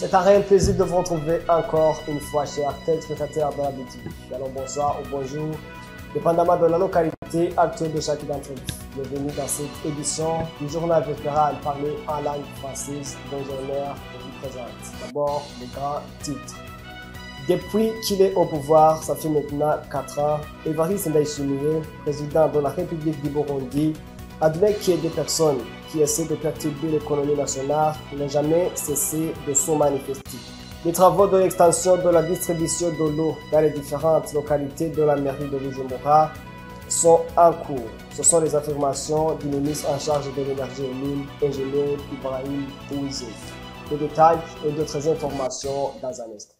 C'est un réel plaisir de vous retrouver encore une fois, chers téléspectateurs de la BTV. Alors bonsoir ou bonjour, dépendamment de la localité actuelle de chacun d'entre vous. Bienvenue dans cette édition du journal Vétéran parlé en langue française dont j'ai l'honneur de vous présenter. D'abord, les grands titres. Depuis qu'il est au pouvoir, ça fait maintenant 4 ans, Évariste Ndayishimiye, président de la République du Burundi, admet qu'il y ait des personnes qui essaient de perturber l'économie nationale n'ont jamais cessé de se manifester. Les travaux de l'extension de la distribution de l'eau dans les différentes localités de la mairie de Bujumbura sont en cours. Ce sont les affirmations du ministre en charge de l'énergie et mines, ingénieur Ibrahim Uwizeye. Les détails et d'autres informations dans un instant.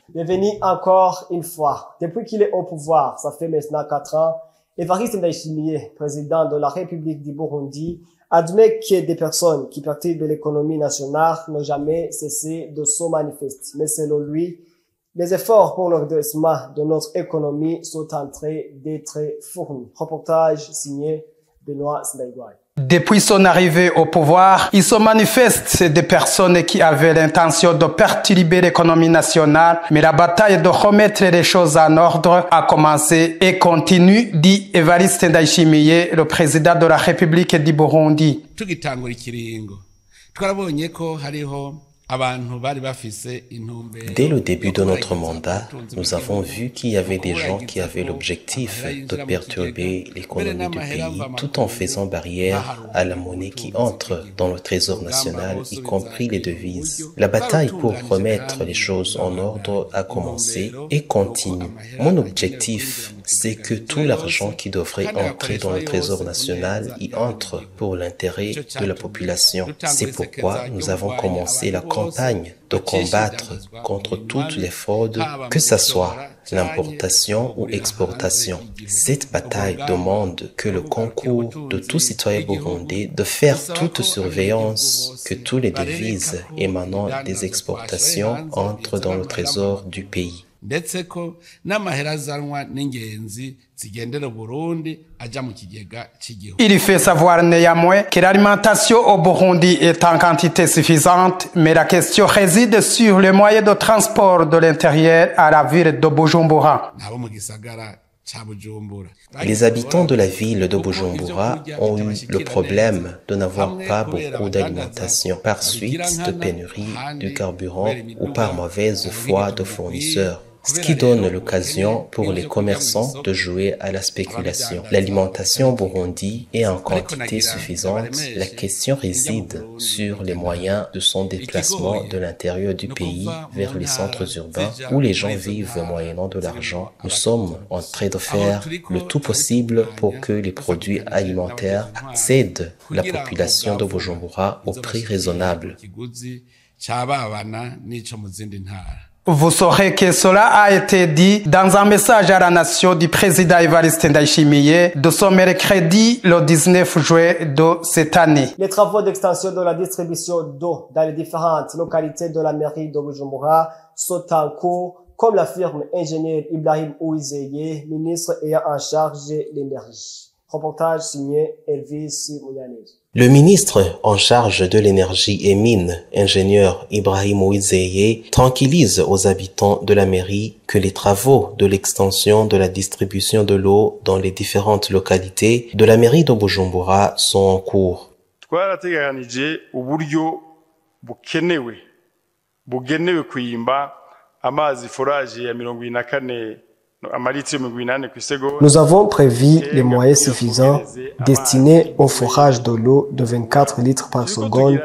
Bienvenue encore une fois. Depuis qu'il est au pouvoir, ça fait maintenant 4 ans, Évariste Ndayishimiye, président de la République du Burundi, admet qu'il y a des personnes qui perturbent l'économie nationale n'ont jamais cessé de se manifester. Mais selon lui, les efforts pour le redressement de notre économie sont en train d'être fournis. Reportage signé Benoît Sindaïgouaï. Depuis son arrivée au pouvoir, il se manifeste des personnes qui avaient l'intention de perturber l'économie nationale, mais la bataille de remettre les choses en ordre a commencé et continue, dit Évariste Ndayishimiye, le président de la République du Burundi. Tugitangura ikiringo twarabonye ko hariho abantu bari bafise intumbero. Dès le début de notre mandat, nous avons vu qu'il y avait des gens qui avaient l'objectif de perturber l'économie du pays tout en faisant barrière à la monnaie qui entre dans le trésor national, y compris les devises. La bataille pour remettre les choses en ordre a commencé et continue. Mon objectif, c'est que tout l'argent qui devrait entrer dans le trésor national y entre pour l'intérêt de la population. C'est pourquoi nous avons commencé la campagne de combattre contre toutes les fraudes, que ce soit l'importation ou exportation. Cette bataille demande que le concours de tout citoyen burundais de faire toute surveillance que tous les devises émanant des exportations entrent dans le trésor du pays. Ndetse ko n'amahera azanwa n'ingenzi zigendera Burundi aja mu kigega cy'igihugu. Il fait savoir néanmoins que l'alimentation au Burundi est en quantité suffisante, mais la question réside sur les moyens de transport de l'intérieur à la ville de Bujumbura. Les habitants de la ville de Bujumbura ont eu le problème de n'avoir pas beaucoup d'alimentation par suite de pénurie du carburant ou par mauvaise foi de fournisseurs, ce qui donne l'occasion pour les commerçants de jouer à la spéculation. L'alimentation au Burundi est en quantité suffisante. La question réside sur les moyens de son déplacement de l'intérieur du pays vers les centres urbains où les gens vivent moyennant de l'argent. Nous sommes en train de faire le tout possible pour que les produits alimentaires cèdent la population de Bujumbura au prix raisonnable. Vous saurez que cela a été dit dans un message à la nation du président Évariste Ndayishimiye de son mercredi le 19 juin de cette année. Les travaux d'extension de la distribution d'eau dans les différentes localités de la mairie de Bujumbura sont en cours, comme l'affirme ingénieur Ibrahim Uwizeye, ministre ayant en charge de l'énergie. Reportage signé Elvis Mouyanez. Le ministre en charge de l'énergie et mines, ingénieur Ibrahim Uwizeye, tranquillise aux habitants de la mairie que les travaux de l'extension de la distribution de l'eau dans les différentes localités de la mairie de Bujumbura sont en cours. Twarateganije uburyo bugenewe kwimba amazi forage ya 24. Nous avons prévu les moyens suffisants destinés au forage de l'eau de 24 litres par seconde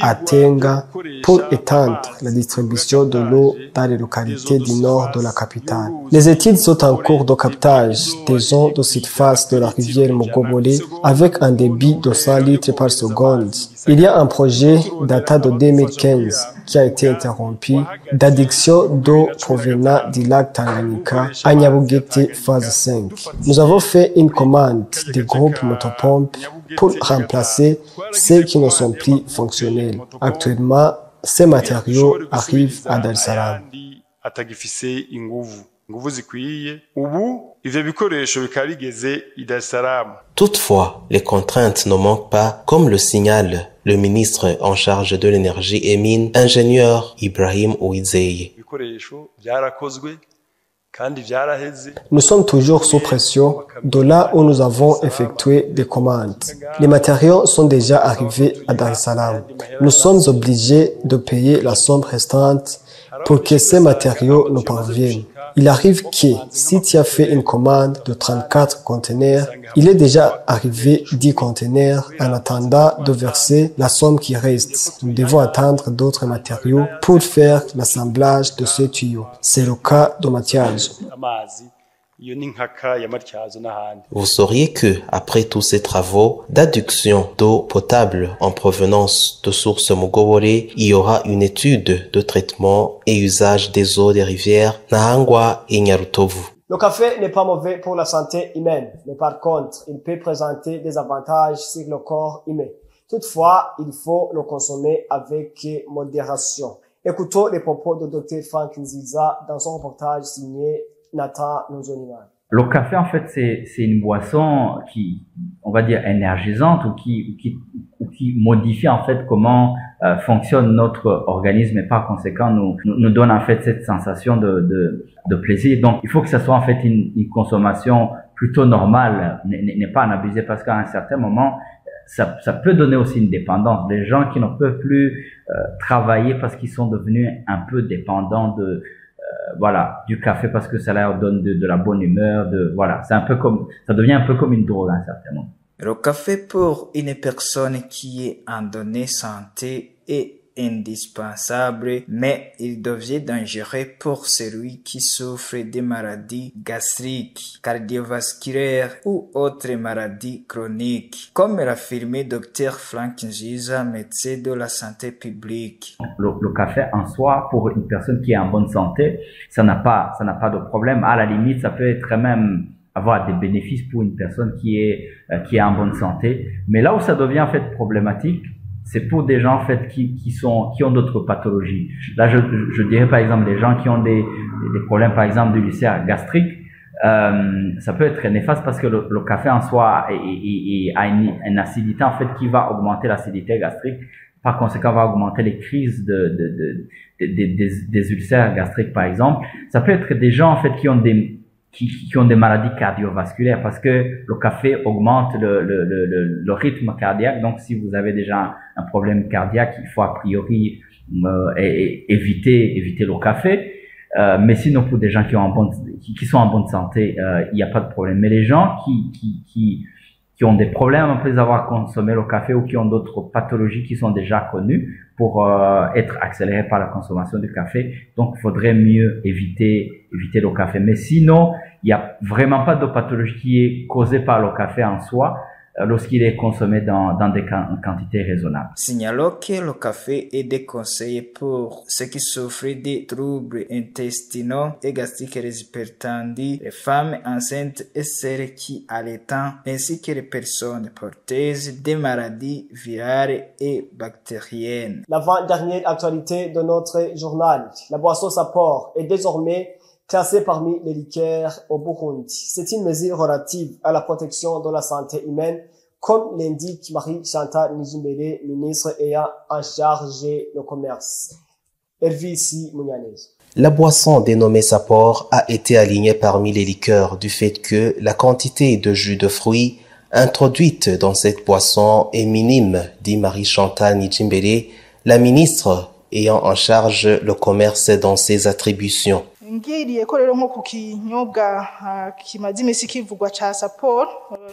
à Tenga pour étendre la distribution de l'eau dans les localités du nord de la capitale. Les études sont en cours de captage des eaux de surface de la rivière Mugobole avec un débit de 100 litres par seconde. Il y a un projet datant de 2015 qui a été interrompu d'adduction d'eau provenant du lac Tanganyika à Nyabugete phase 5. Nous avons fait une commande de groupes motopompes pour remplacer ceux qui ne sont plus fonctionnels. Actuellement, ces matériaux arrivent à Dar es Salaam. nguvu zikwiye ubu ivyo bikoresho bikaba bigeze i Dar es Salaam. Toutefois, les contraintes ne manquent pas, comme le signale le ministre en charge de l'énergie et mines, ingénieur Ibrahim Ouizeye. Ibikoresho byarakozwe kandi byaraheze. Nous sommes toujours sous pression de là où nous avons effectué des commandes. Les matériaux sont déjà arrivés à Dar es Salaam. Nous sommes obligés de payer la somme restante pour que ces matériaux nous parviennent. Il arrive que si tu as fait une commande de 34 conteneurs, il est déjà arrivé 10 conteneurs en attendant de verser la somme qui reste. Nous devons attendre d'autres matériaux pour faire l'assemblage de ce tuyau. C'est le cas de Mathias. Vous sauriez que, après tous ces travaux d'adduction d'eau potable en provenance de sources Mugobore, il y aura une étude de traitement et usage des eaux des rivières Nahangwa et Nyarutovu. Le café n'est pas mauvais pour la santé humaine, mais par contre, il peut présenter des avantages sur le corps humain. Toutefois, il faut le consommer avec modération. Écoutons les propos de Dr Frank Nziza dans son reportage signé Nathan Nzoniman. Le café, en fait, c'est une boisson qui, on va dire, énergisante ou qui modifie, en fait, comment fonctionne notre organisme et par conséquent nous donne, en fait, cette sensation de plaisir. Donc, il faut que ce soit, en fait, une consommation plutôt normale, n'est pas en abuser parce qu'à un certain moment, ça peut donner aussi une dépendance. Les gens qui ne peuvent plus travailler parce qu'ils sont devenus un peu dépendants voilà, du café parce que ça leur donne de la bonne humeur, voilà, c'est un peu comme, ça devient un peu comme une drogue à un certain moment. Le café pour une personne qui est en bonne santé est indispensable, mais il devient dangereux pour celui qui souffre de maladies gastriques, cardiovasculaires ou autres maladies chroniques, comme l'a affirmé Dr Frank Nziza, médecin de la santé publique. Le café en soi, pour une personne qui est en bonne santé, ça n'a pas de problème. À la limite, ça peut être même avoir des bénéfices pour une personne qui est en bonne santé. Mais là où ça devient en fait problématique, c'est pour des gens en fait qui ont d'autres pathologies. Là, je dirais par exemple les gens qui ont des problèmes par exemple d'ulcère gastrique, ça peut être néfaste parce que le café en soi a une acidité en fait qui va augmenter l'acidité gastrique. Par conséquent, va augmenter les crises des ulcères gastriques par exemple. Ça peut être des gens en fait qui ont des maladies cardiovasculaires parce que le café augmente le rythme cardiaque. Donc, si vous avez déjà un problème cardiaque, il faut a priori éviter le café. Mais sinon, pour des gens qui sont en bonne santé, il n'y a pas de problème. Mais les gens qui ont des problèmes après avoir consommé le café ou qui ont d'autres pathologies qui sont déjà connues pour être accélérées par la consommation du café. Donc, il faudrait mieux éviter le café. Mais sinon, il n'y a vraiment pas de pathologie qui est causée par le café en soi lorsqu'il est consommé dans des quantités raisonnables. Signalons que le café est déconseillé pour ceux qui souffrent de troubles intestinaux et gastriques hypertendus, les femmes enceintes et celles qui allaitent, ainsi que les personnes porteuses des maladies virales et bactériennes. L'avant-dernière actualité de notre journal, la boisson Sapporo est désormais classée parmi les liqueurs au Burundi. C'est une mesure relative à la protection de la santé humaine, comme l'indique Marie-Chantal Nijimbere, ministre ayant en charge le commerce. Elvis Mounianez. La boisson dénommée Sapporo a été alignée parmi les liqueurs du fait que la quantité de jus de fruits introduite dans cette boisson est minime, dit Marie-Chantal Nijimbere, la ministre ayant en charge le commerce dans ses attributions.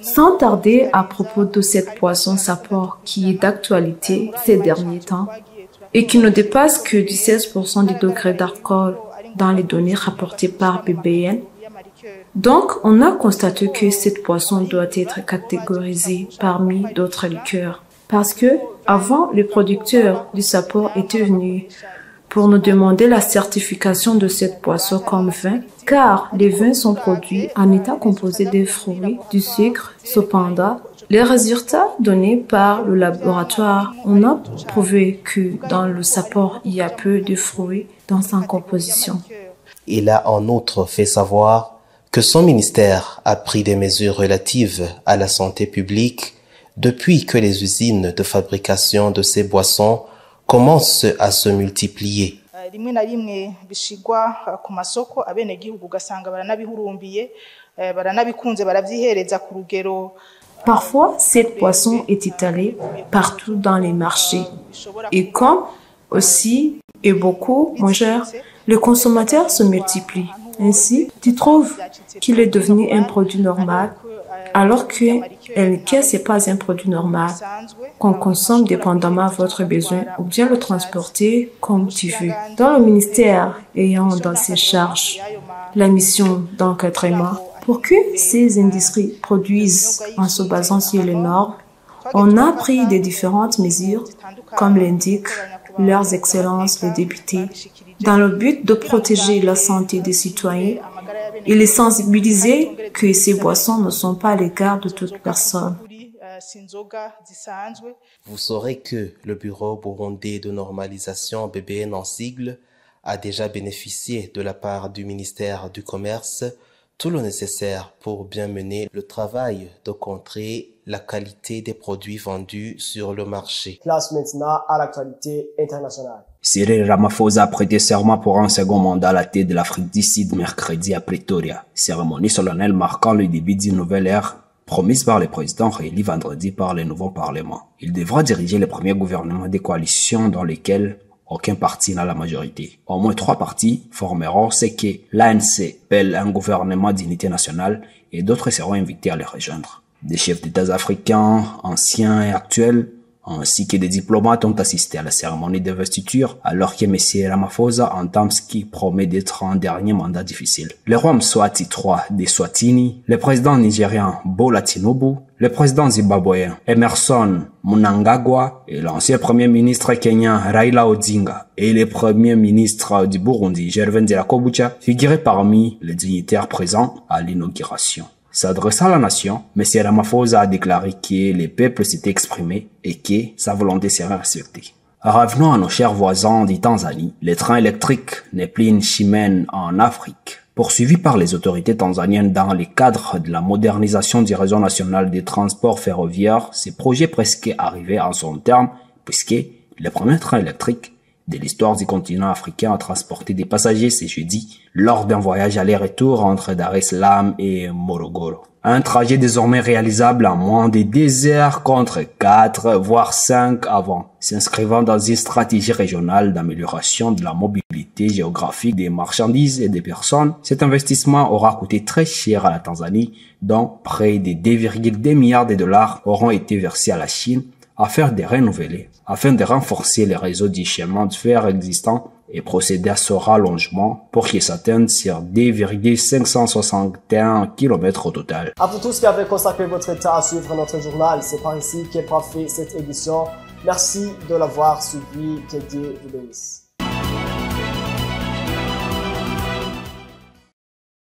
Sans tarder à propos de cette boisson Sapporo qui est d'actualité ces derniers temps et qui ne dépasse que 16% du degré d'alcool dans les données rapportées par BBN. Donc, on a constaté que cette boisson doit être catégorisée parmi d'autres liqueurs. Parce que, avant, les producteurs du Sapporo étaient venus pour nous demander la certification de cette boisson comme vin, car les vins sont produits en état composé de fruits, du sucre. Cependant, les résultats donnés par le laboratoire, on a prouvé que dans le Sapporo, il y a peu de fruits dans sa composition. Il a en outre fait savoir que son ministère a pris des mesures relatives à la santé publique depuis que les usines de fabrication de ces boissons commencent à se multiplier. Parfois, cette boisson est étalée partout dans les marchés. Et comme aussi est beaucoup moins cher, les consommateurs se multiplient. Ainsi, tu trouves qu'il est devenu un produit normal, alors que ce n'est pas un produit normal, qu'on consomme dépendamment de votre besoin ou bien le transporter comme tu veux. Dans le ministère ayant dans ses charges la mission d'encadrement, pour que ces industries produisent en se basant sur les normes, on a pris des différentes mesures, comme l'indiquent leurs excellences les députés, dans le but de protéger la santé des citoyens et les sensibiliser que ces boissons ne sont pas à l'égard de toute personne. Vous saurez que le Bureau burundais de normalisation BBN en sigle a déjà bénéficié de la part du ministère du Commerce tout le nécessaire pour bien mener le travail de contrer la qualité des produits vendus sur le marché. Place maintenant à l'actualité internationale. Cyril Ramaphosa a prêté serment pour un second mandat à la tête de l'Afrique du Sud mercredi à Pretoria. Cérémonie solennelle marquant le début d'une nouvelle ère promise par le président réélu vendredi par le nouveau Parlement. Il devra diriger le premier gouvernement des coalitions dans lesquelles aucun parti n'a la majorité. Au moins 3 partis formeront ce que l'ANC appelle un gouvernement d'unité nationale et d'autres seront invités à les rejoindre. Des chefs d'État africains, anciens et actuels, ainsi que des diplomates ont assisté à la cérémonie d'investiture alors que M. Ramaphosa entame ce qui promet d'être un dernier mandat difficile. Le roi Mswati III des Swatini, le président nigérian Bola Tinubu, le président zimbabwéen Emerson Mnangagwa et l'ancien premier ministre kenyan Raila Odinga et le premier ministre du Burundi Gervais Ndirakobucha figuraient parmi les dignitaires présents à l'inauguration. S'adressant à la nation, M. Ramaphosa a déclaré que le peuple s'était exprimé et que sa volonté serait respectée. Revenons à nos chers voisins du Tanzanie. Le train électrique n'est plus une chimère en Afrique. Poursuivi par les autorités tanzaniennes dans le cadre de la modernisation du réseau national des transports ferroviaires, ce projet est presque arrivé à son terme puisque le premier train électrique de l'histoire du continent africain a transporté des passagers ce jeudi lors d'un voyage aller-retour entre Dar es Salaam et Morogoro. Un trajet désormais réalisable en moins de 2 heures contre 4 voire 5 avant, s'inscrivant dans une stratégie régionale d'amélioration de la mobilité géographique des marchandises et des personnes. Cet investissement aura coûté très cher à la Tanzanie, dont près de 2,2 milliards de dollars auront été versés à la Chine afin de renforcer les réseaux du chemin de fer existants et procéder à ce rallongement pour qu'il s'atteigne sur 2,561 km au total. À vous tous qui avez consacré votre temps à suivre notre journal, c'est par ici qu'est parfaite cette édition. Merci de l'avoir suivi, que Dieu vous bénisse.